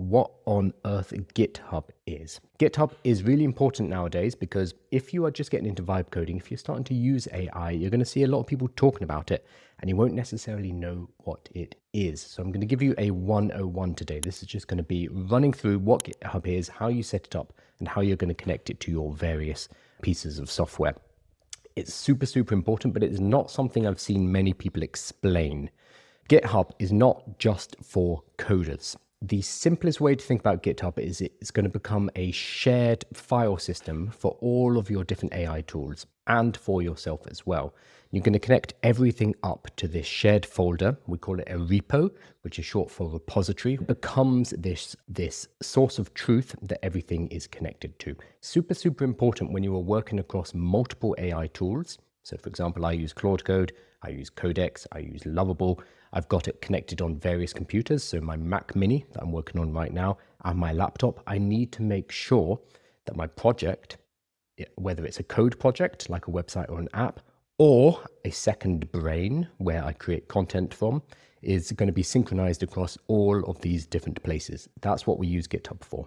what on earth GitHub is. GitHub is really important nowadays because if you are just getting into vibe coding, if you're starting to use AI, you're going to see a lot of people talking about it and you won't necessarily know what it is. So I'm going to give you a 101 today. This is just going to be running through what GitHub is, how you set it up, and how you're going to connect it to your various pieces of software. It's super, super important, but it is not something I've seen many people explain. GitHub is not just for coders. The simplest way to think about GitHub is it's going to become a shared file system for all of your different AI tools and for yourself as well. You're going to connect everything up to this shared folder. We call it a repo, which is short for repository. It becomes this source of truth that everything is connected to. Super, super important when you are working across multiple AI tools. So for example, I use Claude Code, I use Codex, I use Lovable. I've got it connected on various computers. So my Mac Mini that I'm working on right now and my laptop, I need to make sure that my project, whether it's a code project like a website or an app, or a second brain where I create content from, is going to be synchronized across all of these different places. That's what we use GitHub for.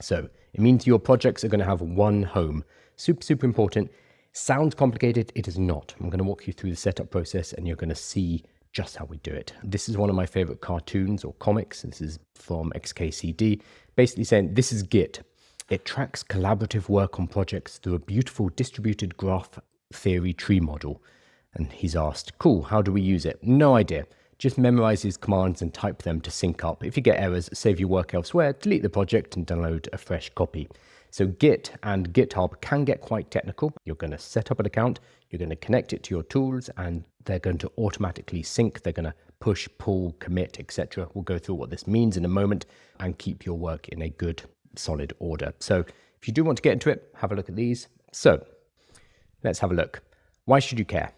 So it means your projects are going to have one home. Super, super important. Sounds complicated. It is not. I'm going to walk you through the setup process and you're going to see just how we do it. This is one of my favorite cartoons or comics. This is from XKCD, basically saying this is Git. It tracks collaborative work on projects through a beautiful distributed graph theory tree model. And he's asked, cool, how do we use it? No idea. Just memorize his commands and type them to sync up. If you get errors, save your work elsewhere, delete the project and download a fresh copy. So Git and GitHub can get quite technical. You're going to set up an account, you're going to connect it to your tools, and they're going to automatically sync. They're going to push, pull, commit, etc. We'll go through what this means in a moment and keep your work in a good, solid order. So if you do want to get into it, have a look at these. So let's have a look. Why should you care?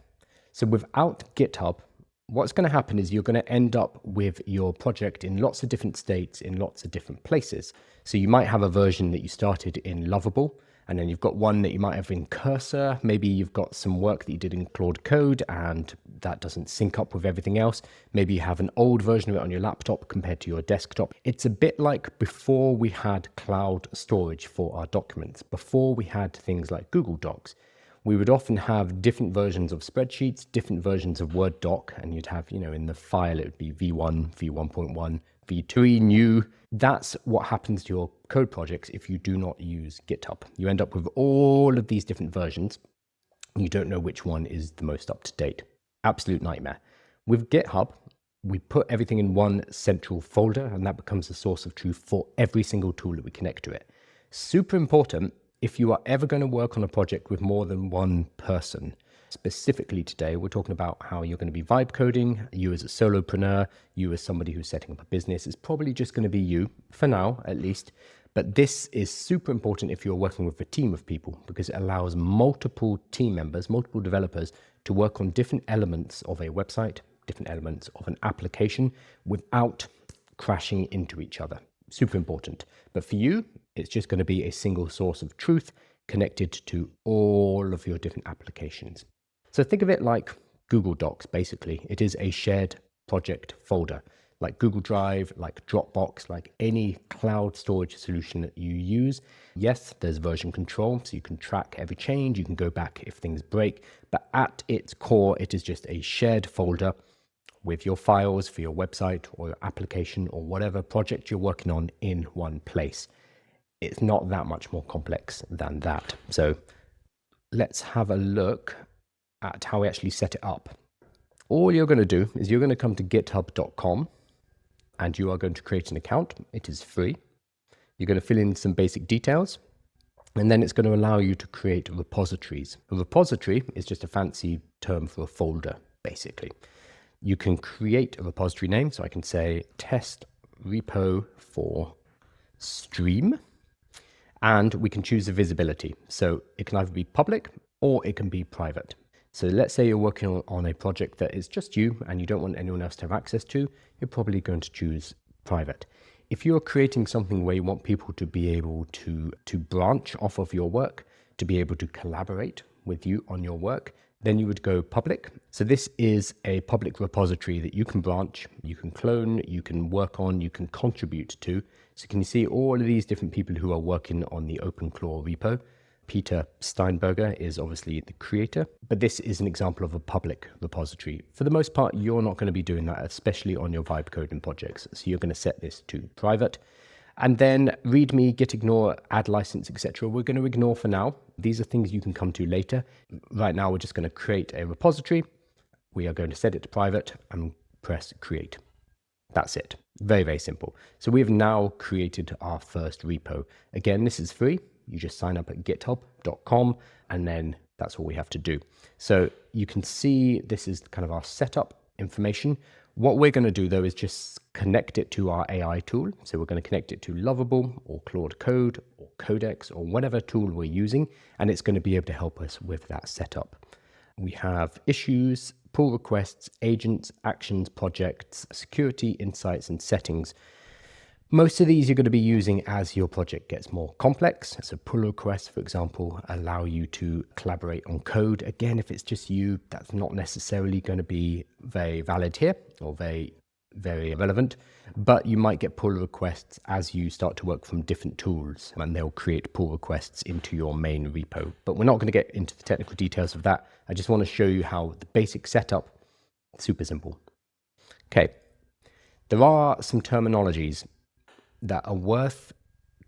So without GitHub, what's going to happen is you're going to end up with your project in lots of different states, in lots of different places. So you might have a version that you started in Lovable, and then you've got one that you might have in Cursor. Maybe you've got some work that you did in Claude Code, and that doesn't sync up with everything else. Maybe you have an old version of it on your laptop compared to your desktop. It's a bit like before we had cloud storage for our documents, before we had things like Google Docs. We would often have different versions of spreadsheets, different versions of Word doc, and you'd have, in the file, it would be V1, V1.1, V2, new. That's what happens to your code projects if you do not use GitHub. You end up with all of these different versions. You don't know which one is the most up to date. Absolute nightmare. With GitHub, we put everything in one central folder, and that becomes the source of truth for every single tool that we connect to it. Super important if you are ever going to work on a project with more than one person. Specifically today, we're talking about how you're going to be vibe coding. You as a solopreneur, you as somebody who's setting up a business, it's probably just going to be you, for now at least. But this is super important if you're working with a team of people, because it allows multiple team members, multiple developers to work on different elements of a website, different elements of an application without crashing into each other. Super important. But for you, it's just going to be a single source of truth connected to all of your different applications. So think of it like Google Docs, basically. It is a shared project folder, like Google Drive, like Dropbox, like any cloud storage solution that you use. Yes, there's version control, so you can track every change, you can go back if things break, but at its core, it is just a shared folder with your files for your website or your application or whatever project you're working on in one place. It's not that much more complex than that. So let's have a look at how we actually set it up. All you're going to do is you're going to come to github.com and you are going to create an account. It is free. You're going to fill in some basic details, and then it's going to allow you to create repositories. A repository is just a fancy term for a folder, basically. You can create a repository name. So I can say test repo for stream, and we can choose the visibility. So it can either be public or it can be private. So let's say you're working on a project that is just you and you don't want anyone else to have access to, you're probably going to choose private. If you're creating something where you want people to be able to branch off of your work, to be able to collaborate with you on your work, then you would go public. So this is a public repository that you can branch, you can clone, you can work on, you can contribute to. So can you see all of these different people who are working on the OpenClaw repo? Peter Steinberger is obviously the creator, but this is an example of a public repository. For the most part, you're not going to be doing that, especially on your vibe coding projects. So you're going to set this to private. And then readme, git ignore, add license, etc. We're going to ignore for now. These are things you can come to later. Right now, we're just going to create a repository. We are going to set it to private and press create. That's it. Very, very simple. So we have now created our first repo. Again, this is free. You just sign up at github.com and then that's all we have to do. So you can see this is kind of our setup information. What we're going to do though is just connect it to our AI tool. So we're going to connect it to Lovable or Claude Code or Codex or whatever tool we're using, and it's going to be able to help us with that setup. We have issues, pull requests, agents, actions, projects, security, insights, and settings. Most of these you're going to be using as your project gets more complex. So pull requests, for example, allow you to collaborate on code. Again, if it's just you, that's not necessarily going to be very valid here or very, very relevant. But you might get pull requests as you start to work from different tools, and they'll create pull requests into your main repo. But we're not going to get into the technical details of that. I just want to show you how the basic setup is super simple. Okay, there are some terminologies that are worth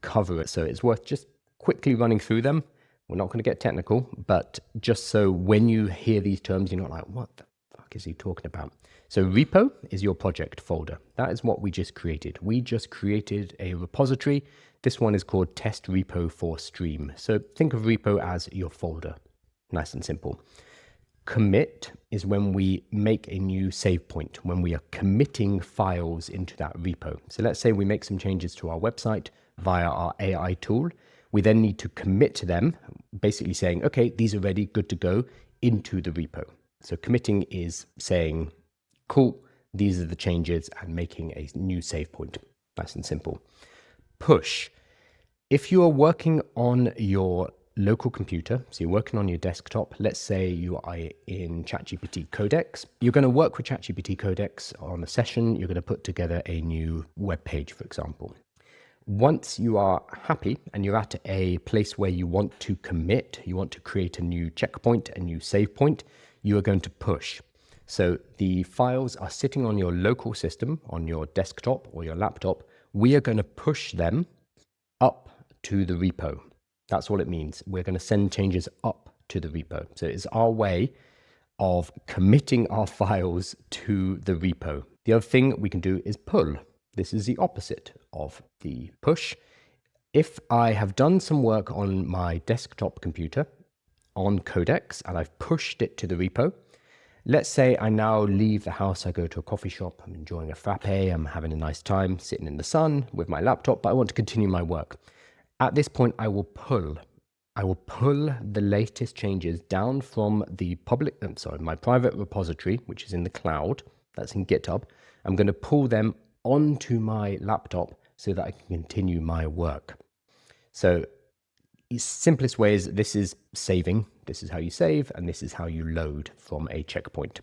covering, so it's worth just quickly running through them. We're not going to get technical, but just so when you hear these terms, you're not like, what the fuck is he talking about? So repo is your project folder. That is what we just created. We just created a repository. This one is called test repo for stream. So think of repo as your folder. Nice and simple. Commit is when we make a new save point, when we are committing files into that repo. So let's say we make some changes to our website via our AI tool. We then need to commit to them, basically saying, okay, these are ready, good to go, into the repo. So committing is saying, cool, these are the changes, and making a new save point. Nice and simple. Push. If you are working on your local computer, so you're working on your desktop, let's say you are in ChatGPT Codex, you're going to work with ChatGPT Codex on a session, you're going to put together a new web page, for example. Once you are happy and you're at a place where you want to commit, you want to create a new checkpoint, a new save point, you are going to push. So the files are sitting on your local system, on your desktop or your laptop. We are going to push them up to the repo. That's all it means. We're going to send changes up to the repo. So it's our way of committing our files to the repo. The other thing we can do is pull. This is the opposite of the push. If I have done some work on my desktop computer on Codex and I've pushed it to the repo, let's say I now leave the house, I go to a coffee shop, I'm enjoying a frappe, I'm having a nice time sitting in the sun with my laptop, but I want to continue my work. At this point, I will pull the latest changes down from the my private repository, which is in the cloud, that's in GitHub. I'm going to pull them onto my laptop so that I can continue my work. So the simplest way is this is saving. This is how you save, and this is how you load from a checkpoint.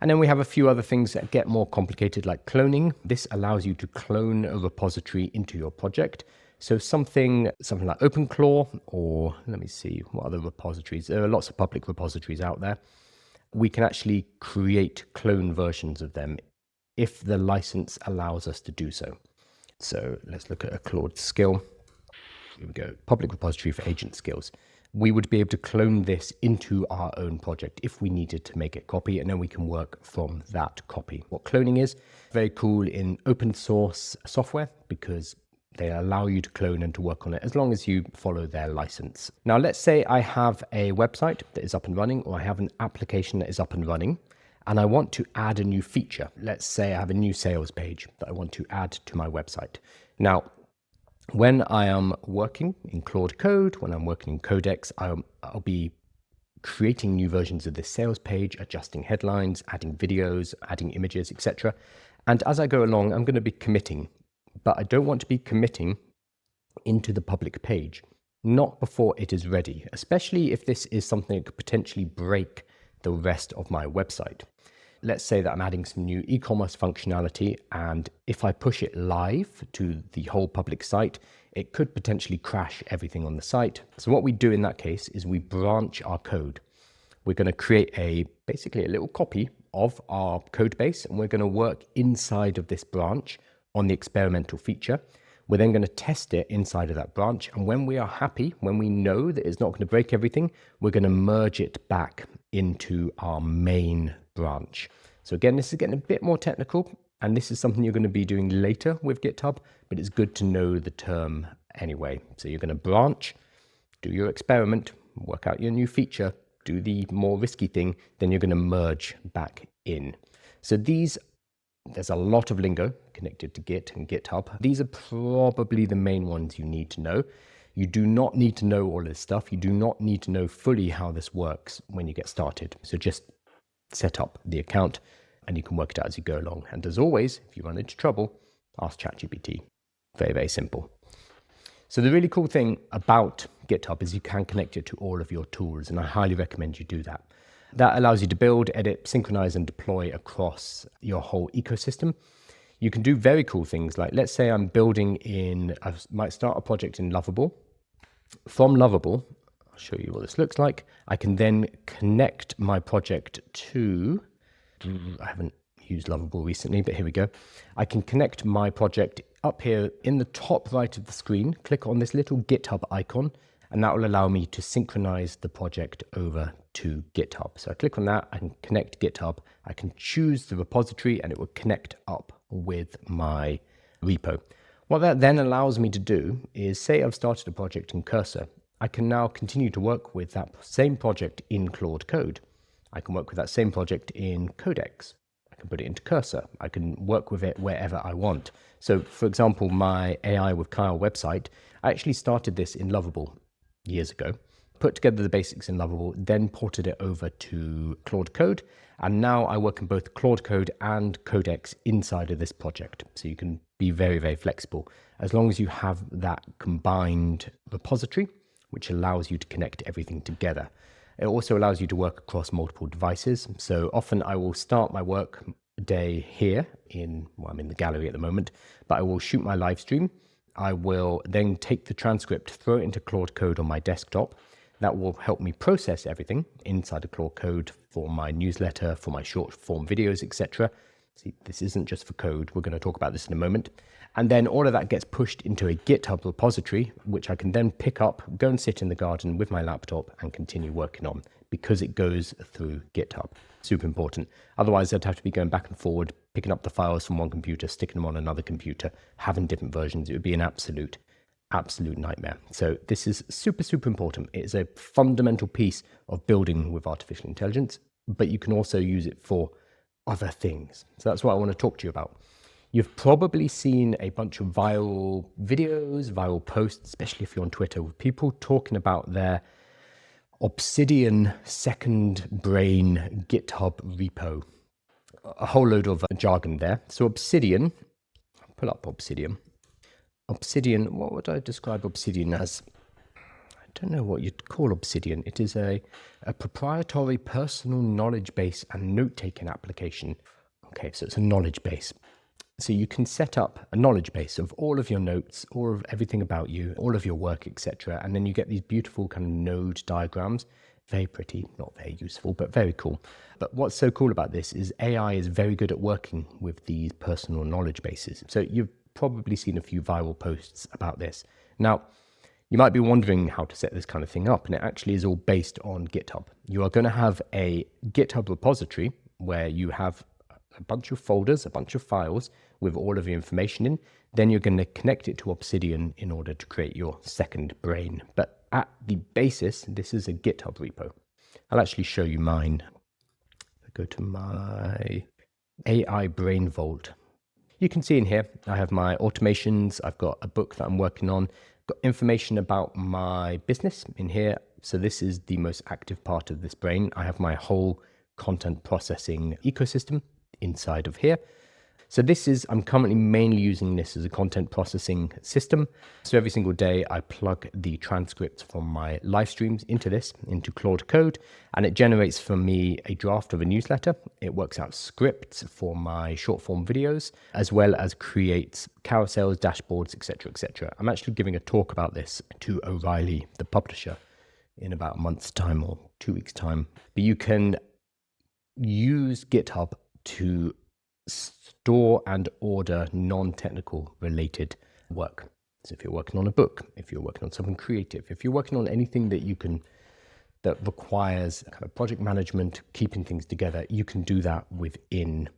And then we have a few other things that get more complicated, like cloning. This allows you to clone a repository into your project. So something like OpenClaw, or let me see, what other repositories? There are lots of public repositories out there. We can actually create clone versions of them if the license allows us to do so. So let's look at a Claude skill. Here we go, public repository for agent skills. We would be able to clone this into our own project if we needed to make it copy, and then we can work from that copy. What cloning is, very cool in open source software because they allow you to clone and to work on it as long as you follow their license. Now, let's say I have a website that is up and running, or I have an application that is up and running, and I want to add a new feature. Let's say I have a new sales page that I want to add to my website. Now, when I am working in Claude Code, when I'm working in Codex, I'll be creating new versions of this sales page, adjusting headlines, adding videos, adding images, etc. And as I go along, I'm going to be committing. But I don't want to be committing into the public page, not before it is ready, especially if this is something that could potentially break the rest of my website. Let's say that I'm adding some new e-commerce functionality, and if I push it live to the whole public site, it could potentially crash everything on the site. So what we do in that case is we branch our code. We're going to create basically a little copy of our code base, and we're going to work inside of this branch on the experimental feature. We're then going to test it inside of that branch. And when we are happy, when we know that it's not going to break everything, we're going to merge it back into our main branch. So again, this is getting a bit more technical, and this is something you're going to be doing later with GitHub, but it's good to know the term anyway. So you're going to branch, do your experiment, work out your new feature, do the more risky thing, then you're going to merge back in. So there's a lot of lingo connected to Git and GitHub. These are probably the main ones you need to know. You do not need to know all this stuff. You do not need to know fully how this works when you get started. So just set up the account and you can work it out as you go along. And as always, if you run into trouble, ask ChatGPT. Very, very simple. So the really cool thing about GitHub is you can connect it to all of your tools, and I highly recommend you do that. That allows you to build, edit, synchronize, and deploy across your whole ecosystem. You can do very cool things like, let's say I'm building I might start a project in Lovable. From Lovable, I'll show you what this looks like. I can then connect my project to, I haven't used Lovable recently, but here we go. I can connect my project up here in the top right of the screen, click on this little GitHub icon, and that will allow me to synchronize the project over to GitHub. So I click on that, I can connect GitHub, I can choose the repository, and it will connect up with my repo. What that then allows me to do is, say I've started a project in Cursor, I can now continue to work with that same project in Claude Code. I can work with that same project in Codex. I can put it into Cursor. I can work with it wherever I want. So for example, my AI with Kyle website, I actually started this in Lovable years ago, put together the basics in Lovable, then ported it over to Claude Code. And now I work in both Claude Code and Codex inside of this project. So you can be very, very flexible as long as you have that combined repository, which allows you to connect everything together. It also allows you to work across multiple devices. So often I will start my work day here I'm in the gallery at the moment, but I will shoot my live stream. I will then take the transcript, throw it into Claude Code on my desktop. That will help me process everything inside of Claude Code for my newsletter, for my short form videos, etc. See, this isn't just for code. We're going to talk about this in a moment. And then all of that gets pushed into a GitHub repository, which I can then pick up, go and sit in the garden with my laptop and continue working on, because it goes through GitHub. Super important. Otherwise, I'd have to be going back and forward, picking up the files from one computer, sticking them on another computer, having different versions. It would be an absolute nightmare. So this is super, super important. It is a fundamental piece of building with artificial intelligence, but you can also use it for other things. So that's what I want to talk to you about. You've probably seen a bunch of viral videos, viral posts, especially if you're on Twitter, with people talking about their Obsidian second brain GitHub repo. A whole load of jargon there. So Obsidian, I'll pull up Obsidian. Obsidian, what would I describe Obsidian as? I don't know what you'd call Obsidian. It is a proprietary personal knowledge base and note-taking application. Okay, so it's a knowledge base. So you can set up a knowledge base of all of your notes, all of everything about you, all of your work, etc. And then you get these beautiful kind of node diagrams. Very pretty, not very useful, but very cool. But what's so cool about this is AI is very good at working with these personal knowledge bases. So you've probably seen a few viral posts about this. Now, you might be wondering how to set this kind of thing up, and it actually is all based on GitHub. You are going to have a GitHub repository where you have a bunch of folders, a bunch of files with all of your information in. Then you're going to connect it to Obsidian in order to create your second brain. But at the basis, this is a GitHub repo. I'll actually show you mine. I go to my AI Brain Vault. You can see in here, I have my automations. I've got a book that I'm working on. Got information about my business in here. So this is the most active part of this brain. I have my whole content processing ecosystem inside of here. So I'm currently mainly using this as a content processing system. So every single day I plug the transcripts from my live streams into Claude Code, and it generates for me a draft of a newsletter. It works out scripts for my short form videos, as well as creates carousels, dashboards, etc., etc. I'm actually giving a talk about this to O'Reilly, the publisher, in about a month's time or 2 weeks' time. But you can use GitHub to store and order non-technical related work. So if you're working on a book, if you're working on something creative, if you're working on anything that requires kind of project management, keeping things together, you can do that within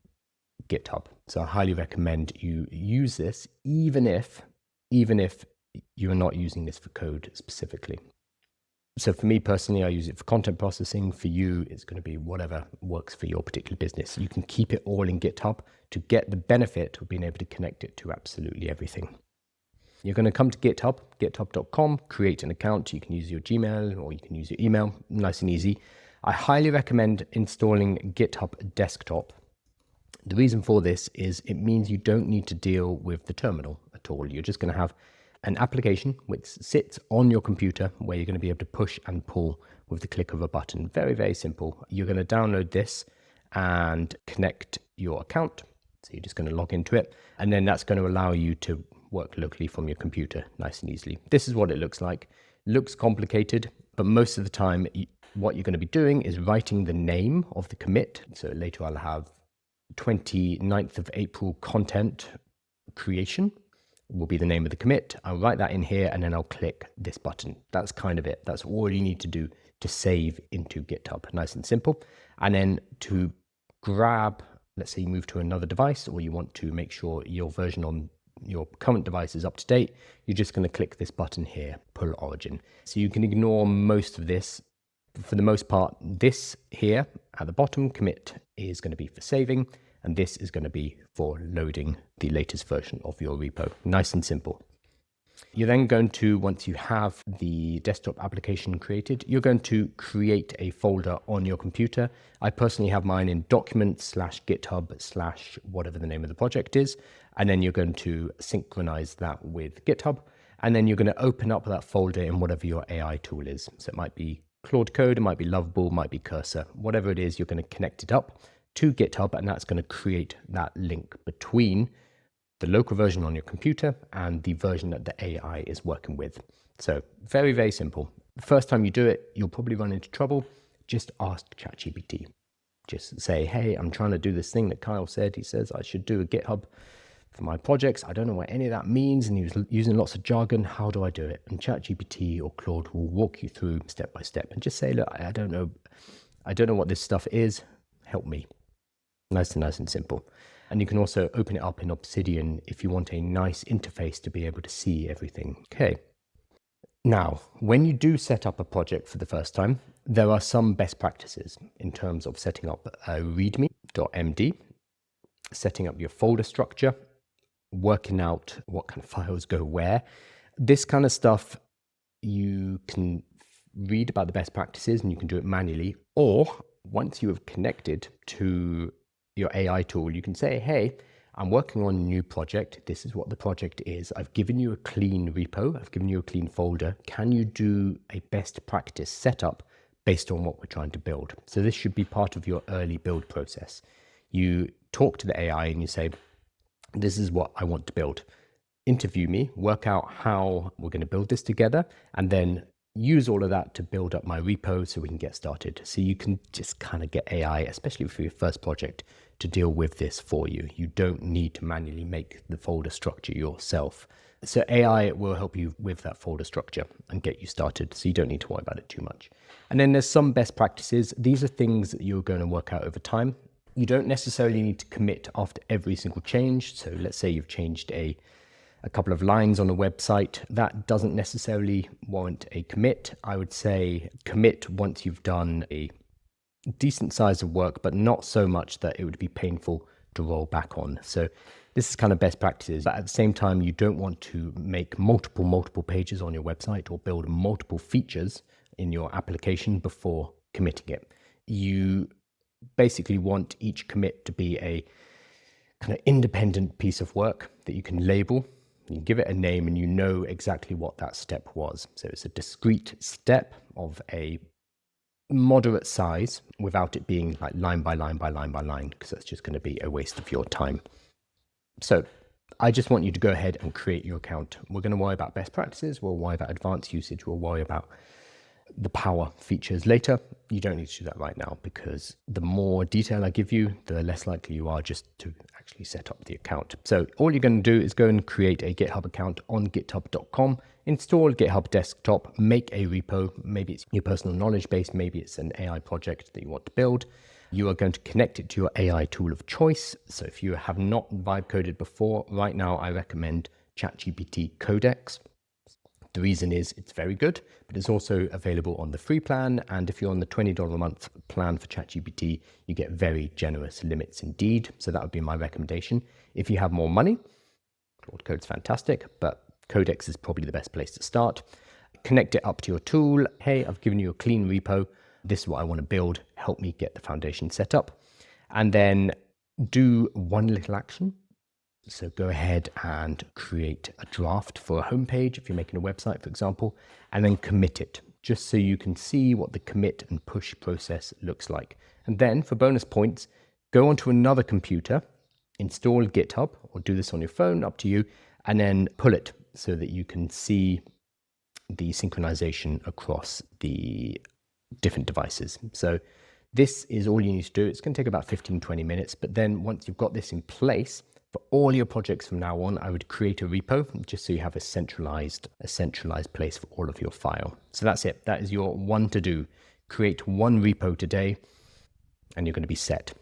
GitHub. So I highly recommend you use this, even if you're not using this for code specifically. So for me personally, I use it for content processing. For you, it's going to be whatever works for your particular business. You can keep it all in GitHub to get the benefit of being able to connect it to absolutely everything. You're going to come to GitHub, github.com, create an account. You can use your Gmail or you can use your email, nice and easy. I highly recommend installing GitHub Desktop. The reason for this is it means you don't need to deal with the terminal at all. You're just going to have an application which sits on your computer where you're going to be able to push and pull with the click of a button. Very, very simple. You're going to download this and connect your account. So you're just going to log into it, and then that's going to allow you to work locally from your computer nice and easily. This is what it looks like. It looks complicated, but most of the time what you're going to be doing is writing the name of the commit. So later I'll have 29th of April content creation will be the name of the commit. I'll write that in here and then I'll click this button. That's kind of it. That's all you need to do to save into GitHub. Nice and simple. And then to grab, let's say you move to another device or you want to make sure your version on your current device is up to date, you're just going to click this button here, pull origin. So you can ignore most of this. For the most part, this here at the bottom commit is going to be for saving, and this is going to be for loading the latest version of your repo. Nice and simple. You're then going to, once you have the desktop application created, you're going to create a folder on your computer. I personally have mine in documents/GitHub/ whatever the name of the project is. And then you're going to synchronize that with GitHub. And then you're going to open up that folder in whatever your AI tool is. So it might be Claude Code, it might be Lovable, it might be Cursor. Whatever it is, you're going to connect it up to GitHub, and that's going to create that link between the local version on your computer and the version that the AI is working with. So very, very simple. The first time you do it, you'll probably run into trouble. Just ask ChatGPT. Just say, hey, I'm trying to do this thing that Kyle said. He says I should do a GitHub for my projects. I don't know what any of that means. And he was using lots of jargon. How do I do it? And ChatGPT or Claude will walk you through step by step and just say, look, I don't know what this stuff is. Help me. Nice and simple. And you can also open it up in Obsidian if you want a nice interface to be able to see everything. Okay. Now, when you do set up a project for the first time, there are some best practices in terms of setting up a readme.md, setting up your folder structure, working out what kind of files go where. This kind of stuff, you can read about the best practices and you can do it manually. Or once you have connected to your AI tool, you can say, hey, I'm working on a new project. This is what the project is. I've given you a clean repo. I've given you a clean folder. Can you do a best practice setup based on what we're trying to build? So this should be part of your early build process. You talk to the AI and you say, this is what I want to build. Interview me, work out how we're going to build this together, and then use all of that to build up my repo so we can get started. So you can just kind of get AI, especially for your first project, to deal with this for you. You don't need to manually make the folder structure yourself. So AI will help you with that folder structure and get you started, so you don't need to worry about it too much. And then there's some best practices. These are things that you're going to work out over time. You don't necessarily need to commit after every single change. So let's say you've changed a couple of lines on a website. That doesn't necessarily warrant a commit. I would say commit once you've done a decent size of work, but not so much that it would be painful to roll back on. So this is kind of best practices, but at the same time, you don't want to make multiple pages on your website or build multiple features in your application before committing it. You basically want each commit to be a kind of independent piece of work that you can label. You can give it a name and you know exactly what that step was. So it's a discrete step of a moderate size without it being like line by line by line by line, because that's just going to be a waste of your time. So I just want you to go ahead and create your account. We're going to worry about best practices. We'll worry about advanced usage. We'll worry about the power features later. You don't need to do that right now, because the more detail I give you, the less likely you are just to actually set up the account. So all you're going to do is go and create a GitHub account on github.com, install GitHub Desktop, make a repo. Maybe it's your personal knowledge base, maybe it's an AI project that you want to build. You are going to connect it to your AI tool of choice. So if you have not vibe coded before, right now I recommend ChatGPT Codex. The reason is it's very good, but it's also available on the free plan. And if you're on the $20 a month plan for ChatGPT, you get very generous limits indeed. So that would be my recommendation. If you have more money, Claude Code's fantastic, but Codex is probably the best place to start. Connect it up to your tool. Hey, I've given you a clean repo. This is what I want to build. Help me get the foundation set up. And then do one little action. So go ahead and create a draft for a homepage if you're making a website, for example, and then commit it, just so you can see what the commit and push process looks like. And then for bonus points, go onto another computer, install GitHub, or do this on your phone, up to you, and then pull it so that you can see the synchronization across the different devices. So this is all you need to do. It's going to take about 15-20 minutes, but then once you've got this in place, for all your projects from now on, I would create a repo just so you have a centralized place for all of your file. So that's it. That is your one to do. Create one repo today and you're going to be set.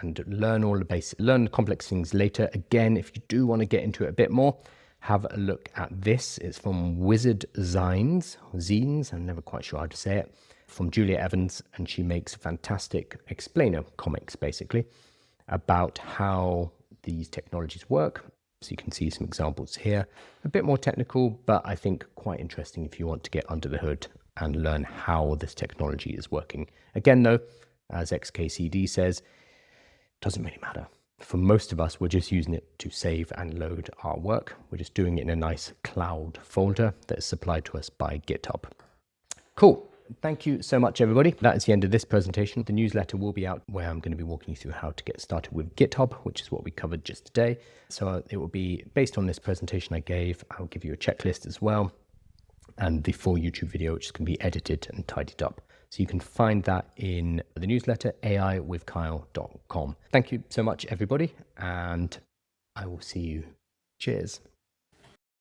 And learn all the basic, learn the complex things later. Again, if you do want to get into it a bit more, have a look at this. It's from Wizard Zines, I'm never quite sure how to say it, from Julia Evans, and she makes fantastic explainer comics basically about how these technologies work. So you can see some examples here, a bit more technical, but I think quite interesting if you want to get under the hood and learn how this technology is working. Again, though, as XKCD says, doesn't really matter. For most of us, we're just using it to save and load our work. We're just doing it in a nice cloud folder that's supplied to us by GitHub. Cool. Thank you so much, everybody. That is the end of this presentation. The newsletter will be out where I'm going to be walking you through how to get started with GitHub, which is what we covered just today. So it will be based on this presentation I gave. I'll give you a checklist as well, and the full YouTube video, which is going to be edited and tidied up. So you can find that in the newsletter, aiwithkyle.com. Thank you so much, everybody, and I will see you. Cheers.